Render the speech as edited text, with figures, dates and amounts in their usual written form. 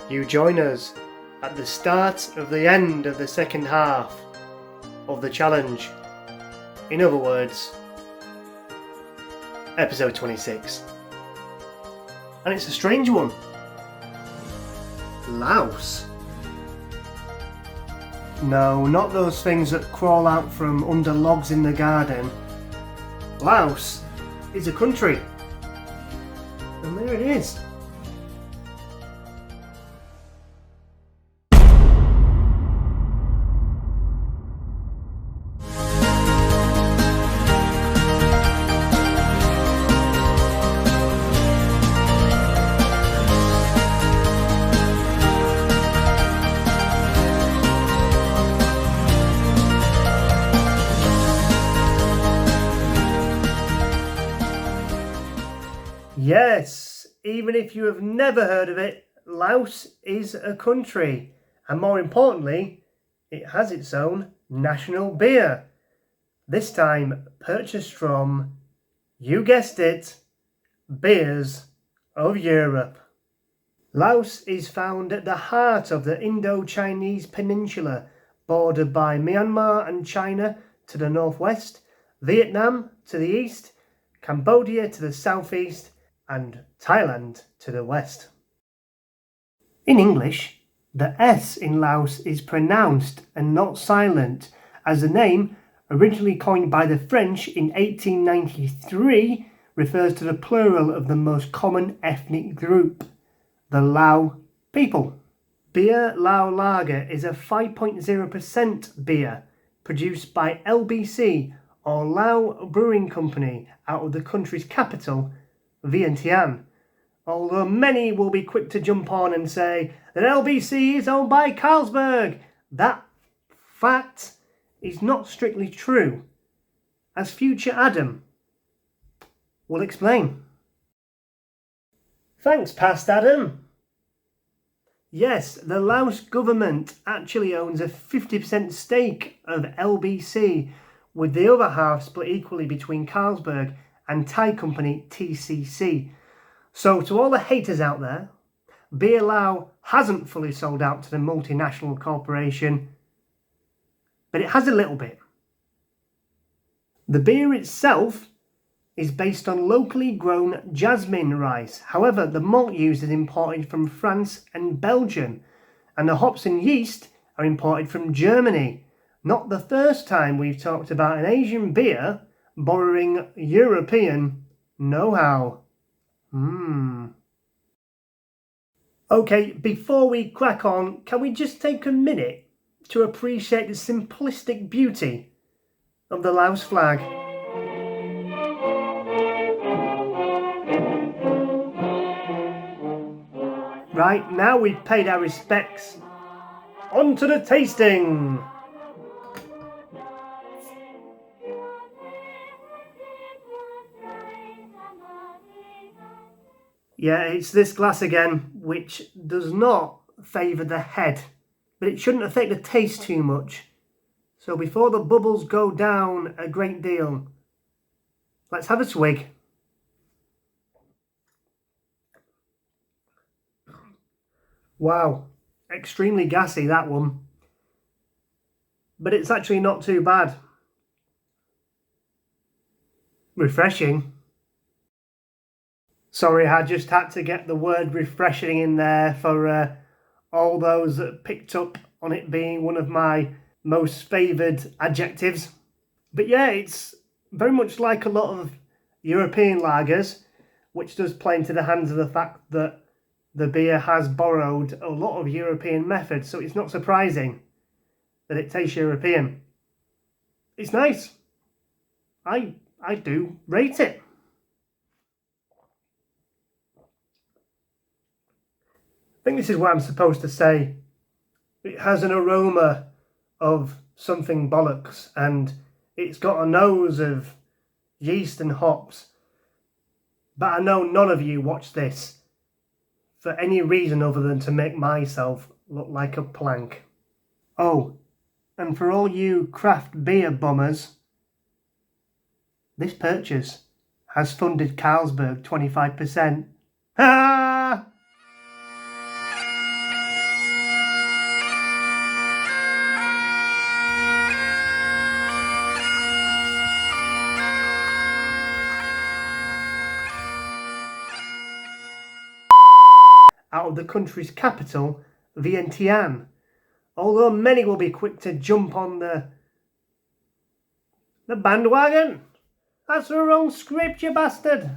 You join us at the start of the end of the second half of the challenge. In other words, episode 26. And it's a strange one. Laos. No, not those things that crawl out from under logs in the garden. Laos is a country. And there it is. Yes, even if you have never heard of it, Laos is a country. And more importantly, it has its own national beer. This time purchased from, you guessed it, Beers of Europe. Laos is found at the heart of the Indo-Chinese peninsula, bordered by Myanmar and China to the northwest, Vietnam to the east, Cambodia to the southeast, and Thailand to the west. In English, the S in Laos is pronounced and not silent, as the name, originally coined by the French in 1893, refers to the plural of the most common ethnic group, the Lao people. Beerlao Lager is a 5.0% beer produced by LBC, or Lao Brewing Company, out of the country's capital, Vientiane, although many will be quick to jump on and say that LBC is owned by Carlsberg. That fact is not strictly true, as future Adam will explain. Thanks, past Adam. Yes, the Laos government actually owns a 50% stake of LBC, with the other half split equally between Carlsberg and Thai company TCC. So to all the haters out there, Beerlao hasn't fully sold out to the multinational corporation, but it has a little bit. The beer itself is based on locally grown jasmine rice. However, the malt used is imported from France and Belgium, and the hops and yeast are imported from Germany. Not the first time we've talked about an Asian beer borrowing European know-how. Okay, before we crack on, can we just take a minute to appreciate the simplistic beauty of the Laos flag? Right, now we've paid our respects, on to the tasting! Yeah, it's this glass again, which does not favour the head, but it shouldn't affect the taste too much. So before the bubbles go down a great deal, let's have a swig. Wow, extremely gassy, that one. But it's actually not too bad. Refreshing. Sorry, I just had to get the word refreshing in there for all those that picked up on it being one of my most favoured adjectives. But yeah, it's very much like a lot of European lagers, which does play into the hands of the fact that the beer has borrowed a lot of European methods, so it's not surprising that it tastes European. It's nice. I do rate it. I think this is what I'm supposed to say. It has an aroma of something bollocks, and it's got a nose of yeast and hops. But I know none of you watch this for any reason other than to make myself look like a plank. Oh, and for all you craft beer bummers, this purchase has funded Carlsberg 25%. Ha! out of the country's capital, Vientiane, although many will be quick to jump on the bandwagon. That's the wrong script, you bastard!